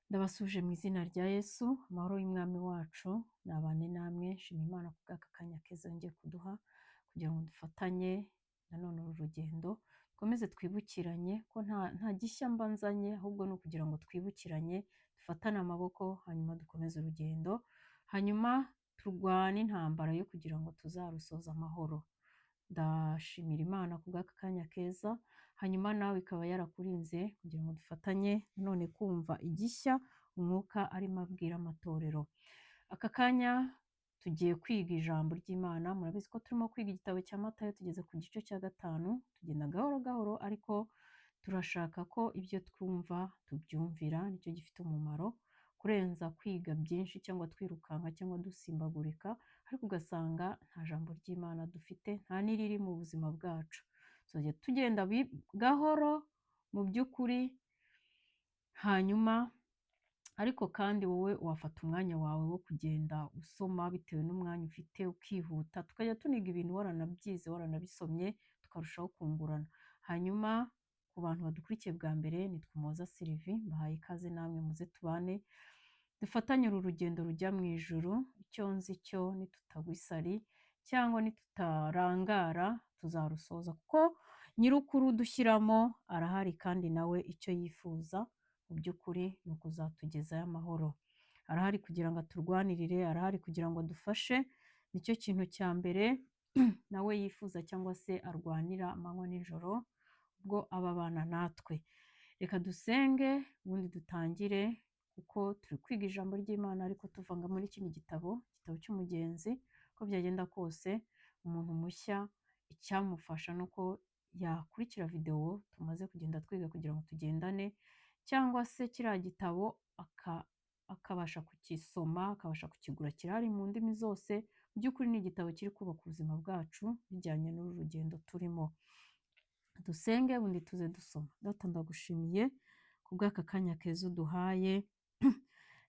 Ndabasuje mu izina rya Yesu, amahoro y'umwami wacu nabane namwe. Nshima Imana ku bw'aka kanya keza yongeye kuduha kugira ngo dufatanye nanone uru rugendo, dukomeze twibukiranye ko nta gishya mba nzanye, ahubwo ni ukugira ngo twibukiranye, dufatane amaboko, hanyuma dukomeze urugendo, hanyuma turwane intambara yo kugira ngo tuzarusoze amahoro. Ndashimira Imana ku bw'aka kanya keza, hanyuma nawe ikaba yarakurinze kugira ngo dufatanye none kumva igishya umwuka arimo abwira amatorero. Aka kanya tugiye kwiga ijambo ry'Imana. Murabizi ko turimo kwiga igitabo cya Matayo, tugeze ku gice cya 5, tugenda gahoro gahoro, ariko turashaka ko ibyo twumva tubyumvira, nicyo gifite umumaro kurenza kwiga byinshi cyangwa twirukanka cyangwa dusimbagurika, ariko ugasanga nta jambo ry'Imana dufite, nta n'iriri mu buzima bwacu. Tugenda gahoro mu by'ukuri, hanyuma ariko kandi wowe wafata umwanya wawe wo kugenda usoma bitewe n'umwanya ufite, ukihuta, tukajya tuniga ibintu waranabyize waranabisomye, tukarushaho kungurana. Hanyuma ku bantu badukurikiye bwa mbere, nitwa Umuhoza Sylvie, mbahaye ikaze namwe muze tubane dufatanye uru rugendo rujya mu ijuru. Icyo nzi cyo nitutagwa isari cyangwa nitutarangara tuzarusoza, kuko nyir'ukuru dushyiramo arahari kandi nawe icyo yifuza mu by'ukuri ni ukuzatugezayo amahoro. Arahari kugira ngo aturwanirire, arahari kugira ngo adufashe, nicyo kintu cya mbere nawe yifuza cyangwa se arwanira amanywa n'ijoro ubwo aba abana natwe. Reka dusenge ubundi dutangire, kuko turi kwiga ijambo ry'Imana ariko tuvanga muri kino gitabo cy'umugenzi. Uko byagenda kose, umuntu mushya icyamufasha ni uko yakurikira videwo tumaze kugenda twiga kugira ngo tugendane, cyangwa se kiriya gitabo akabasha kukisoma, akabasha kukigura, kirahari mu ndimi zose. Mu by'ukuri ni igitabo kiri kubaka ubuzima bwacu bijyanye n'uru rugendo turimo. Dusenge ubundi tuze dusoma. Data, ndagushimiye ku bw'aka kanya keza uduhaye,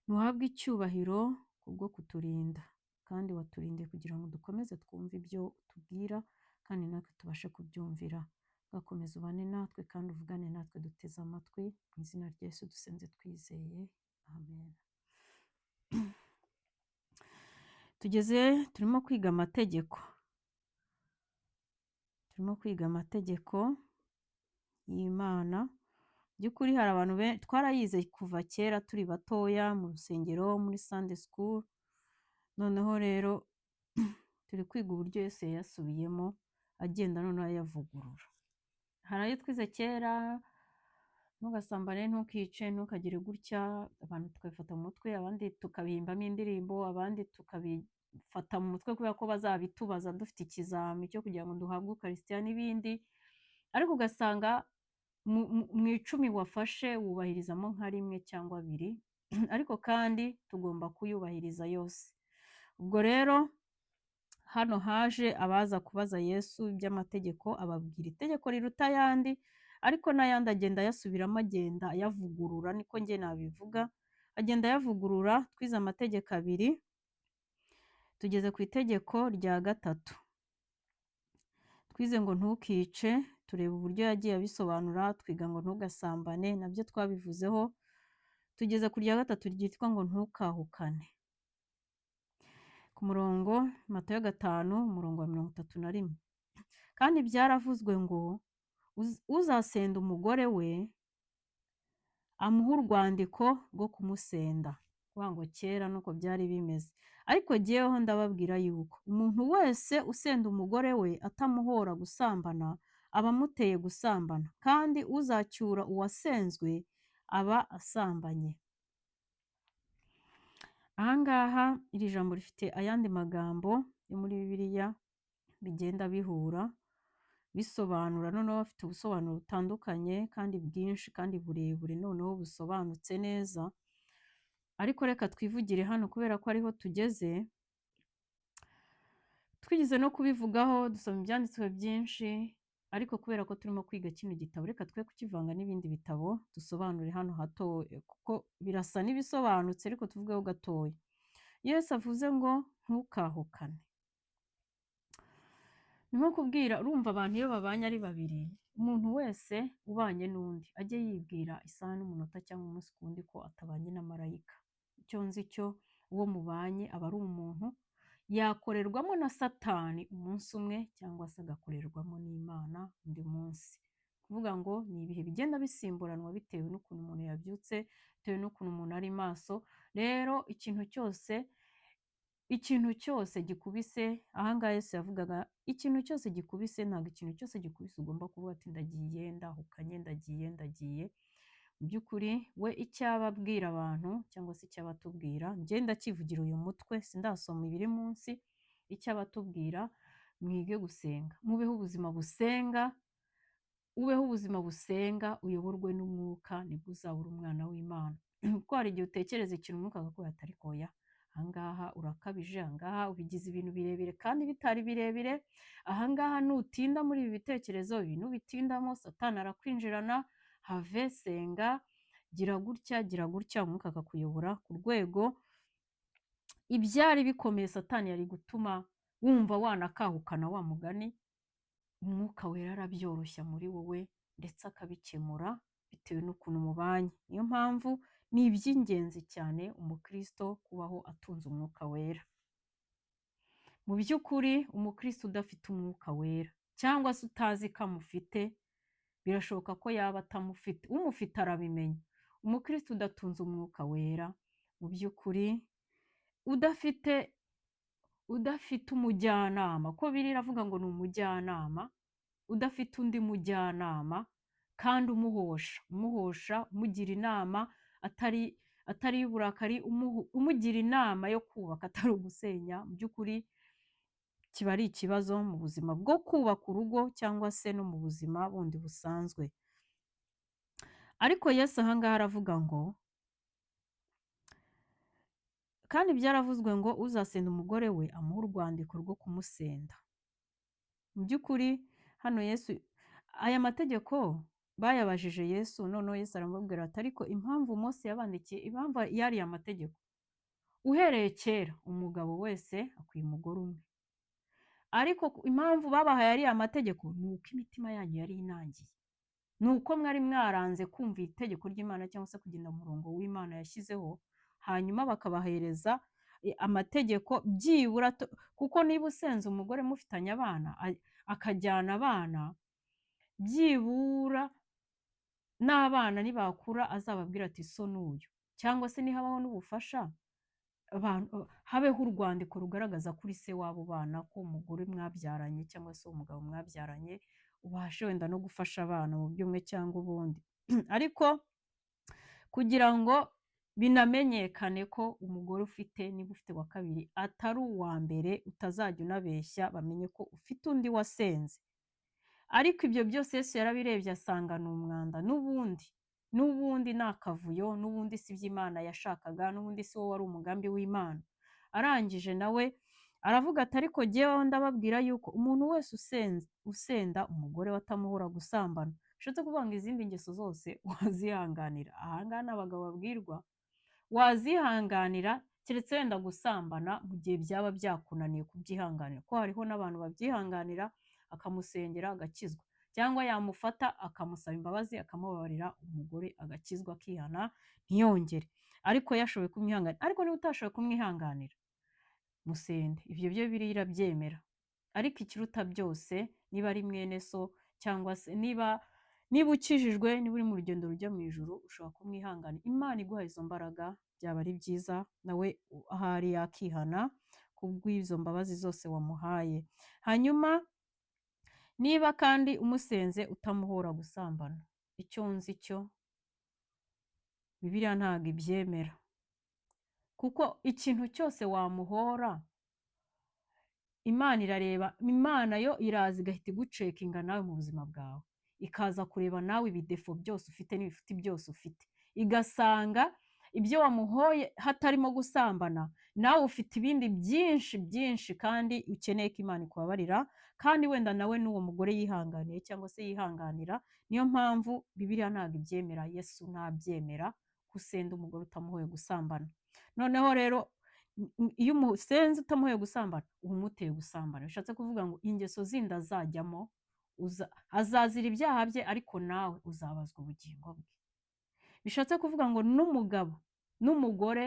ntuhabwe icyubahiro kubwo kuturinda, kandi waturindiye kugira ngo dukomeze twumve ibyo utubwira, kandi natwe tubashe kubyumvira. Gakomeza ubane natwe kandi uvugane natwe duteze amatwi, mu izina rya Yesu dusenze twizeye, amen. Turimo kwiga amategeko, y'Imana. By'ukuri hari abantu twarayize kuva kera turi batoya mu rusengero, muri Sunday school. Noneho rero turi kwiga uburyo Yesu yayasubiyemo agenda noneho ayavugurura. Hari ayo twize kera, ntugasambane, ntukice, ntukagire gutya, abantu tukabifata mu mutwe, abandi tukabihimbamo indirimbo, abandi tukabifata mu mutwe kubera ko bazabitubaza dufite ikizami cyo kugira ngo duhabwe ukarisitiya n'ibindi. Ariko ugasanga mu 10 wafashe wubahirizamo nka 1 cyangwa 2, ariko kandi tugomba kuyubahiriza yose. Ubwo rero hano haje abaza kubaza Yesu iby'amategeko, ababwira itegeko riruta ayandi, ariko n'ayandi agenda ayasubiramo, agenda ayavugurura, niko njye nabivuga, agenda ayavugurura. Twize amategeko 2, tugeze ku itegeko rya 3. Twize ngo ntukice, tureba uburyo yagiye abisobanura, twiga ngo ntugasambane, nabyo twabivuzeho. Tugeze ku rya 3 ryitwa ngo ntukahukane, ku murongo Matayo 5 umurongo wa 31. Kandi byaravuzwe ngo uzasenda umugore we amuha urwandiko rwo kumusenda. Kuvuga ngo kera nuko byari bimeze, ariko jyeweho ndababwira yuko umuntu wese usenda umugore we atamuhora gusambana aba amuteye gusambana, kandi uzacyura uwasenzwe aba asambanye. Ahangaha iri jambo rifite ayandi magambo yo muri Bibiliya bigenda bihura bisobanura, noneho bafite ubusobanuro butandukanye kandi bwinshi kandi burebure, noneho busobanutse neza. Ariko reka twivugire hano kubera ko ariho tugeze. Twigize no kubivugaho, dusoma ibyanditswe byinshi, ariko kubera ko turimo kwiga kino gitabo, reka twe kukivanga n'ibindi bitabo, dusobanure hano hato, kuko birasa n'ibisobanutse, ariko tuvugeho gatoya. Yesu avuze ngo ntukahukane. ni nko kubwira, urumva abantu iyo babanye ari babiri, umuntu wese ubanye n'undi ajye yibwira isaha n'umunota cyangwa umunsi ku wundi ko atabanye na marayika. Icyo nzi cyo uwo mubanye aba ari umuntu, yakorerwamo na Satani umunsi umwe cyangwa se agakorerwamo n'Imana undi munsi. Kuvuga ngo ni ibihe bigenda bisimburanwa bitewe n'ukuntu umuntu yabyutse, bitewe n'ukuntu umuntu ari maso. Rero ikintu cyose gikubise, ahangaha Yesu yavugaga ikintu cyose gikubise, ntabwo ikintu cyose gikubise ugomba kuvuga ati ndagiye, ndahukanye, ndagiye. Mu by'ukuri we icyo aba abwira abantu cyangwa se icyo aba atubwira, njye ndakivugira uyu mutwe sindasoma ibiri munsi, icyo aba atubwira mwige gusenga, mubeho ubuzima busenga, ubeho ubuzima busenga, uyoborwe n'umwuka, nibwo uzabura umwana w'Imana. Kuko hari igihe utekereza ikintu umwuka agakubwira ati ariko oya, ahangaha urakabije, ahangaha ubigize ibintu birebire kandi bitari birebire, ahangaha nutinda muri ibi bitekerezo, ibi nubitindamo Satani arakwinjirana, have senga, gira gutya, umwuka akakuyobora ku rwego ibyari bikomeye Satani yari gutuma wumva wanakahukana wa mugani, umwuka wera arabyoroshya muri wowe ndetse akabikemura bitewe n'ukuntu mubanye. Niyo mpamvu ni iby'ingenzi cyane umukristo kubaho atunze umwuka wera. Mu by'ukuri umukristo udafite umwuka wera cyangwa se utazi ko amufite, birashoboka ko yaba atamufite, umufite arabimenya. Umukristo udatunze umwuka wera, mu by'ukuri udafite umujyanama, ko Bibiliya iravuga ngo ni umujyanama, udafite undi mujyanama kandi umuhosha, umugira inama atari y'uburakari, umugira inama yo kubaka atari ugusenya. Mu by'ukuri kiba ari ikibazo mu buzima bwo kubaka urugo cyangwa se no mu buzima bundi busanzwe. Ariko Yesu ahangaha aravuga ngo, kandi byaravuzwe ngo uzasenda umugore we amuha urwandiko rwo kumusenda. Mu by'ukuri hano Yesu, aya mategeko bayabajije Yesu, noneho Yesu aramubwira ati ariko impamvu Mose yabandikiye, impamvu yariya mategeko, uhereye kera umugabo wese akwiye umugore umwe, ariko impamvu babahaye ariya mategeko ni uko imitima yanyu yari inangiye, ni uko mwari mwaranze kumva itegeko ry'Imana cyangwa se kugenda mu murongo w'Imana yashyizeho, hanyuma bakabahereza amategeko byibura, kuko niba usenze umugore mufitanye abana akajyana abana, byibura n'abana nibakura azababwira ati so n'uyu, cyangwa se nihabaho n'ubufasha habeho urwandiko rugaragaza kuri se w'abo bana ko umugore mwabyaranye cyangwa se umugabo mwabyaranye ubashe wenda no gufasha abana mu buryo bumwe cyangwa ubundi. Ariko kugira ngo binamenyekane ko umugore ufite, niba ufite wa kabiri atari uwa mbere, utazajya unabeshya, bamenye ko ufite undi wasenze. Ariko ibyo byose Yesu yarabirebye asanga ni umwanda, n'ubundi ni akavuyo, n'ubundi si iby'Imana yashakaga, n'ubundi si wo wari umugambi w'Imana. Arangije nawe aravuga ati ariko jyeweho ndababwira yuko umuntu wese usenda umugore we atamuhora gusambana. Bishatse kuvuga ngo izindi ngeso zose wazihanganira, ahangaha ni abagabo babwirwa, wazihanganira keretse wenda gusambana mu gihe byaba byakunaniye kubyihanganira, ko hariho n'abantu babyihanganira akamusengera agakizwa, cyangwa yamufata akamusaba imbabazi akamubabarira, umugore agakizwa akihana ntiyongere. Ariko yashoboye kumwihanganira, ariko niba utashoboye kumwihanganira musende, ibyo byo Bibiliya irabyemera. Ariko ikiruta byose, niba ari mwene so cyangwa se niba ukijijwe, niba uri mu rugendo rujya mu ijuru, ushobora kumwihanganira, Imana iguha izo mbaraga, byaba ari byiza nawe ahari yakihana kubw'izo mbabazi zose wamuhaye. Hanyuma niba kandi umusenze utamuhora gusambana, icyo nzi cyo Bibiliya ntabwo ibyemera, kuko ikintu cyose wamuhora, Imana irareba, Imana yo iraza igahita igucekinga nawe mu buzima bwawe, ikaza kureba nawe ibidefo byose ufite n'ibifuti byose ufite, igasanga ibyo wamuhoye hatarimo gusambana, nawe ufite ibindi byinshi kandi ukeneye ko Imana ikubabarira, kandi wenda nawe n'uwo mugore yihanganiye cyangwa se yihanganira. Niyo mpamvu Bibiliya ntabwo ibyemera, Yesu ntabyemera, gusenda umugore utamuhoye gusambana. Noneho rero iyo umusenzi utamuhoye gusambana uba umuteye gusambana. Bishatse kuvuga ngo ingeso zindi azajyamo azazira ibyaha bye, ariko nawe uzabazwa ubugingo bwe. Bishatse kuvuga ngo n'umugabo n'umugore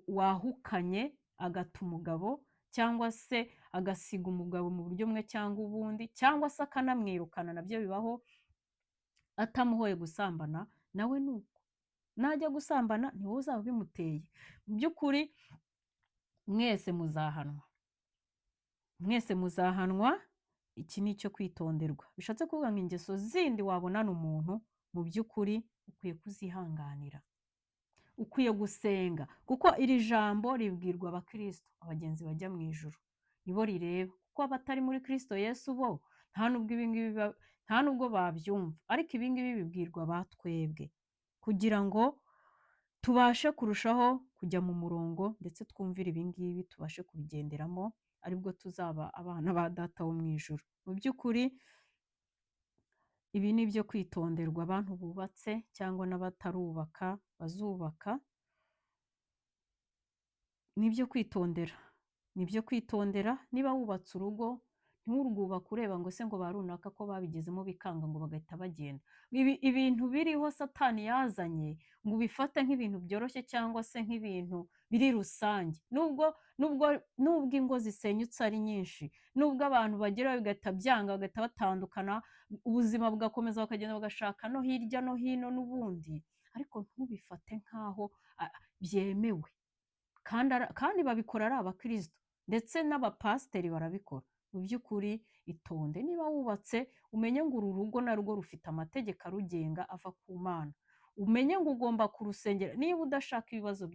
wahukanye agata umugabo cyangwa se agasiga umugabo mu buryo bumwe cyangwa ubundi, cyangwa se akanamwirukana, nabyo bibaho, atamuhoye gusambana, nawe nuko najya gusambana ni wowe uzaba bimuteye. Mu by'ukuri mwese muzahanwa, mwese muzahanwa. Iki ni icyo kwitonderwa. Bishatse kuvuga ngo ingeso zindi wabonana umuntu, mu by'ukuri ukwiye kuzihanganira, ukwiye gusenga, kuko iri jambo ribwirwa abakristo, abagenzi bajya mu ijuru nibo rireba, kuko abatari muri Kristo Yesu bo nta nubwo babyumva, ariko ibingibi bibwirwa abatwebwe kugira ngo tubashe kurushaho kujya mu murongo, ndetse twumvire ibingibi tubashe kubigenderamo, aribwo tuzaba abana ba data wo mu ijuru. Mu by'ukuri ibi ni ibyo kwitonderwa, abantu bubatse cyangwa n'abatarubaka bazubaka, ni ibyo kwitondera, ni ibyo kwitondera. Niba wubatse urugo nturwubake ureba ngo se ngo ba runaka ko babigezemo bikanga ngo bagahita bagenda. Ibintu biriho Satani yazanye ngo ubifate nk'ibintu byoroshye cyangwa se nk'ibintu biri rusange, nubwo ingo zisenyutse ari nyinshi, nubwo abantu bageraho bigahita byanga, bagahita batandukana, ubuzima bugakomeza, bakagenda bagashaka no hirya no hino n'ubundi, ariko ntubifate nk'aho byemewe, kandi babikora ari abakristo, ndetse n'abapasiteri barabikora. Mu by'ukuri itonde, niba wubatse umenye ngo uru rugo narwo rufite amategeko arugenga ava ku Mana, umenye ngo ugomba kurusengera. Niba udashaka ibibazo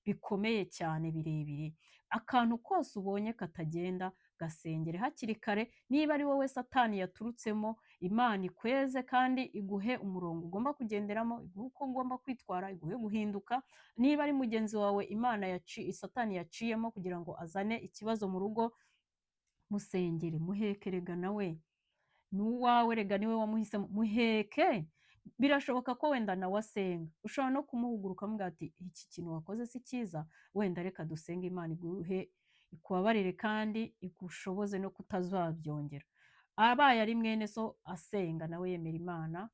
bikomeye cyane birebire, akantu kose ubonye katagenda gasengere hakiri kare. Niba ari wowe Satani yaturutsemo, Imana ikweze kandi iguhe umurongo ugomba kugenderamo, iguhe uko ugomba kwitwara, iguhe guhinduka. Niba ari mugenzi wawe Satani yaciyemo kugira ngo azane ikibazo mu rugo, musengere, muheke, rega nawe n'uwawe, rega niwe wamuhisemo, muheke. Birashoboka ko wenda nawe asenga, ushobora no kumuhugura ukamubwira ati iki kintu wakoze si cyiza, wenda reka dusenge Imana iguhe, ikubabarire kandi igushoboze no kutazabyongera. Abaye ari mwene so asenga nawe yemera Imana,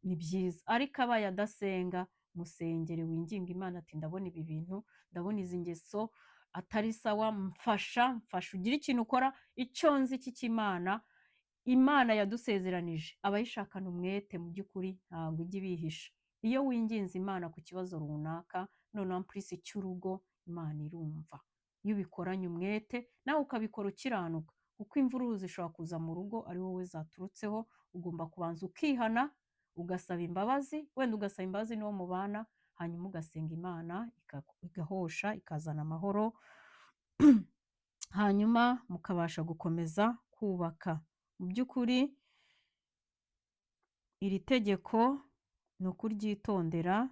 ni byiza. Ariko abaye adasenga, musengere, winginga Imana ati ndabona ibi bintu, ndabona izi ngeso atari sawa, mfasha ugire ikintu ukora. Icyo nzi cy'Imana, Imana yadusezeranije abayishakana umwete, mu by'ukuri ntabwo ijya ibihisha. Iyo winginze Imana ku kibazo runaka, noneho mpurisi cy'urugo, Imana irumva. Iyo ubikoranye umwete nawe ukabikora ukiranuka, kuko imvururu zishobora kuza mu rugo ari wowe zaturutseho. Ugomba kubanza ukihana, ugasaba imbabazi, wenda ugasaba imbabazi n'uwo mubana, hanyuma ugasenga Imana igahosha, ikazana amahoro, hanyuma mukabasha gukomeza kubaka. Mu by'ukuri iri tegeko ni ukuryitondera,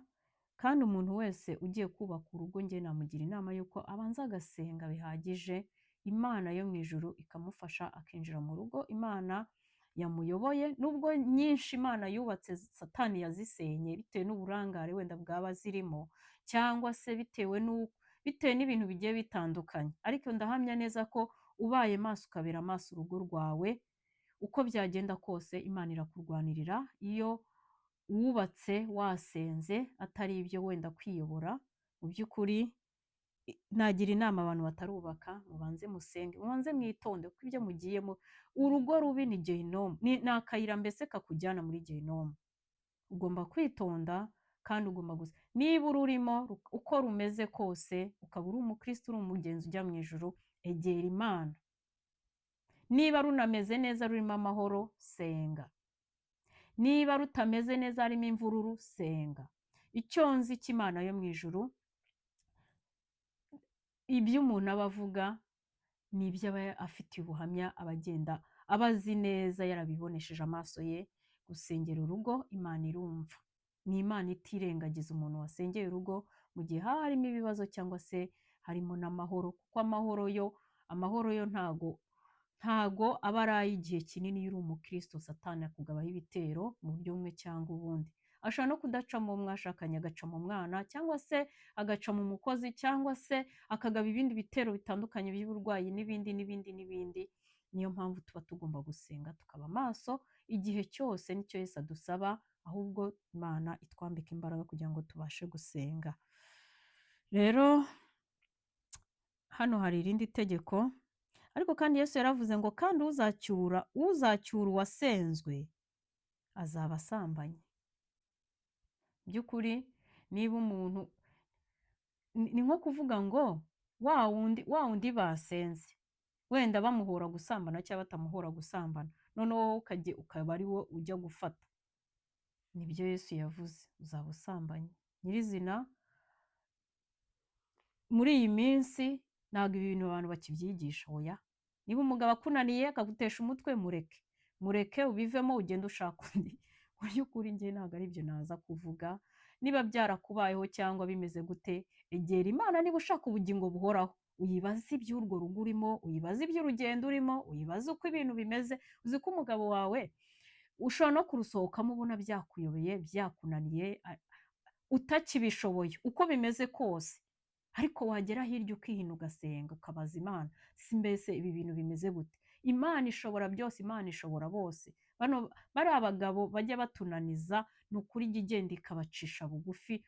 kandi umuntu wese ugiye kubaka urugo, njye namugira inama y'uko abanza agasenga bihagije, Imana yo mu ijuru ikamufasha akinjira mu rugo Imana yamuyoboye. Nubwo nyinshi Imana yubatse Satani yazisenye bitewe n'uburangare wenda bwaba zirimo, cyangwa se bitewe n'ibintu bigiye bitandukanye, ariko ndahamya neza ko ubaye maso, ukabera amaso urugo rwawe, uko byagenda kose Imana irakurwanirira. Iyo wubatse wasenze atari ibyo wenda kwiyobora, mu by'ukuri nagira inama abantu batarubaka, mubanze musenge, mubanze mwitonde, kuko ibyo mugiyemo, urugo rubi ni gehinomu, ni akayira mbese kakujyana muri gehinomu. Ugomba kwitonda kandi ugomba gusa, niba ururimo uko rumeze kose, ukaba uri umukristo, uri umugenzi ujya mu ijuru, egera Imana. Niba runameze neza, rurimo amahoro, senga. Niba rutameze neza, harimo imvururu, senga. Icyo nzi cy'Imana yo mu ijuru, ibyo umuntu aba avuga ni ibyo aba afitiye ubuhamya, abagenda abazi neza, yarabibonesheje amaso ye. Gusengera urugo, Imana irumva. Ni Imana itirengagiza umuntu wasengeye urugo mu gihe haba harimo ibibazo cyangwa se harimo n'amahoro, kuko amahoro yo ntago aba ari ay'igihe kinini. Iyo uri umukristo, Satani akugabaho ibitero mu buryo bumwe cyangwa ubundi, ashobora no kudaca mu mwashakanye, agaca mu mwana, cyangwa se agaca mu mukozi, cyangwa se akagaba ibindi bitero bitandukanye by'uburwayi n'ibindi n'ibindi n'ibindi. Niyo mpamvu tuba tugomba gusenga tukaba maso igihe cyose, nicyo Yesu adusaba, ahubwo Imana itwambika imbaraga kugira ngo tubashe gusenga. Rero hano hari irindi tegeko, ariko kandi Yesu yaravuze ngo kandi uzacyura uwasenzwe azaba asambanye. By'ukuri niba umuntu ni nko kuvuga ngo wa wundi basenze wenda bamuhora gusambana cyangwa batamuhora gusambana, noneho wowe ukaba ari wo ujya gufata. Nibyo Yesu yavuze, uzaba usambanye. Nyirizina muri iyi minsi ntabwo ibi bintu abantu bakibyigisha. Oya, niba umugabo akunaniye akagutesha umutwe, mureke ubivemo ugende ushaka undi. Mu by'ukuri njye ntabwo ari byo naza kuvuga. Niba byarakubayeho cyangwa bimeze gute, egera Imana niba ushaka ubugingo buhoraho, uyibaze iby'urwo rugo urimo, uyibaze iby'urugendo urimo, uyibaze uko ibintu bimeze. Uzi ko umugabo wawe ushobora no kurusohokamo ubona byakuyobeye, byakunaniye, utakibishoboye uko bimeze kose, ariko wagera hirya ukihina ugasenga ukabaza Imana, si mbese ibi bintu bimeze gute? Imana ishobora byose, Imana ishobora bose. Bari abagabo bajya batunaniza, ni ukuri ijya igenda ikabacisha bugufi,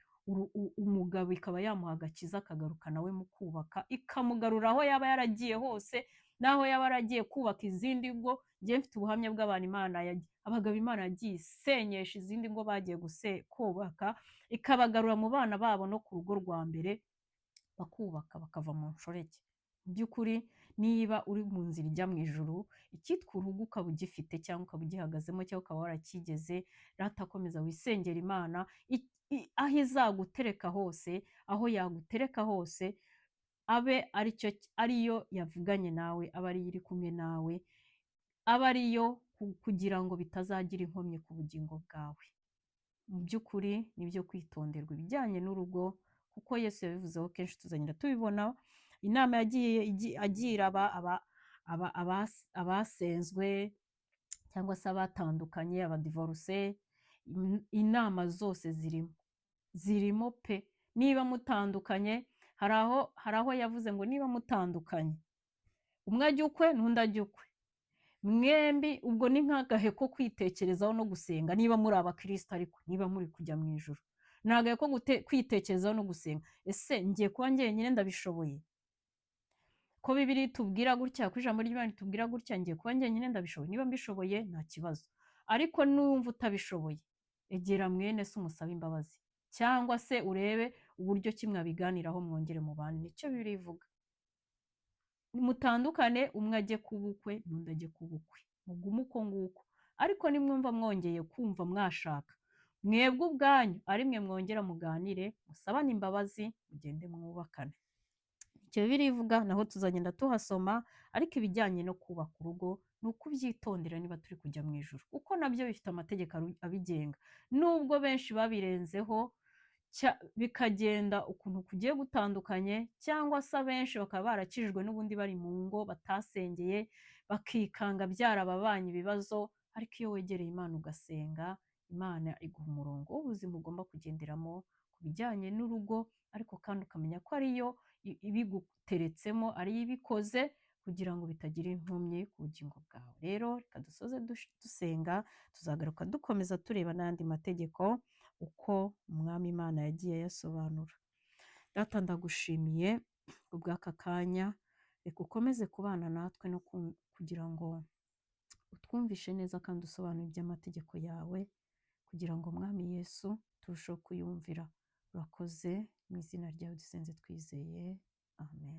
umugabo ikaba yamuha agakiza akagaruka nawe mu kubaka, ikamugarura aho yaba yaragiye hose, naho yaba yaragiye kubaka izindi ngo. Njye mfite ubuhamya bw'abantu abagabo Imana yagiye isenyesha izindi ngo bagiye kubaka, ikabagarura mu bana babo no ku rugo rwa mbere, bakubaka bakava mu nshoreke. Mu by'ukuri niba uri mu nzira ijya mu ijuru, icyitwa urugo ukaba ugifite cyangwa ukaba ugihagazemo cyangwa ukaba warakigeze, ratakomeza wisengera Imana, aho izagutereka hose, aho yagutereka hose, abe ariyo yavuganye nawe, abe ariyo iri kumwe nawe, abe ariyo kugira ngo bitazagira inkomyi ku bugingo bwawe. Mu by'ukuri nibyo kwitonderwa ibijyanye n'urugo, kuko Yesu yabivuzeho kenshi, tuzagenda tubibona. Inama yagiye agira abasenzwe cyangwa se abatandukanye, abadivorce, inama zose zirimo pe. Niba mutandukanye, hari aho yavuze ngo niba mutandukanye, umwe ajya ukwe n'undi ajya ukwe, mwembi ubwo ni nk'agahe ko kwitekerezaho no gusenga. Niba muri abakristo, ariko niba muri kujya mu ijuru, ni agahe ko kwitekerezaho no gusenga. Ese ngiye kuba njyenyine ndabishoboye? Ko Bibiliya itubwira gutya, ko ijambo ry'Imana itubwira gutya, ngiye kuba njyenyine ndabishoboye? Niba mbishoboye nta kibazo, ariko numva utabishoboye, egera mwene se umusabe imbabazi, cyangwa se urebe uburyo ki mwabiganiraho mwongere mubane. Nicyo Bibiliya ivuga. Mutandukane, umwe ajye ku bukwe n'undi ajye ku bukwe, mugume uko nguko. Ariko nimwumva mwongeye kumva mwashaka, mwebwe ubwanyu ari mwe mwongera muganire, musabane imbabazi, mugende mwubakane. Icyo Bibiliya ivuga, naho tuzagenda tuhasoma. Ariko ibijyanye no kubaka urugo ni ukubyitondera niba turi kujya mu ijuru, kuko nabyo bifite amategeko abigenga. Nubwo benshi babirenzeho bikagenda ukuntu kugiye gutandukanye, cyangwa se abenshi bakaba barakijijwe n'ubundi bari mu ngo batasengeye, bakikanga byarababanye ibibazo. Ariko iyo wegereye Imana ugasenga, Imana iguha umurongo w'ubuzima ugomba kugenderamo ku bijyanye n'urugo, ariko kandi ukamenya ko ariyo ibiguteretsemo, ariyo ibikoze kugira ngo bitagira inkomyi ku bugingo bwawe. Rero reka dusoze dusenga, tuzagaruka dukomeza tureba n'andi mategeko uko Umwami Imana yagiye ayasobanura. Data, ndagushimiye ubw'aka kanya, reka ukomeze kubana natwe no kugira ngo utwumvishe neza kandi usobanure iby'amategeko yawe, kugira ngo Mwami Yesu turusheho kuyumvira. Urakoze, mu izina ryawe dusenze twizeye, amen.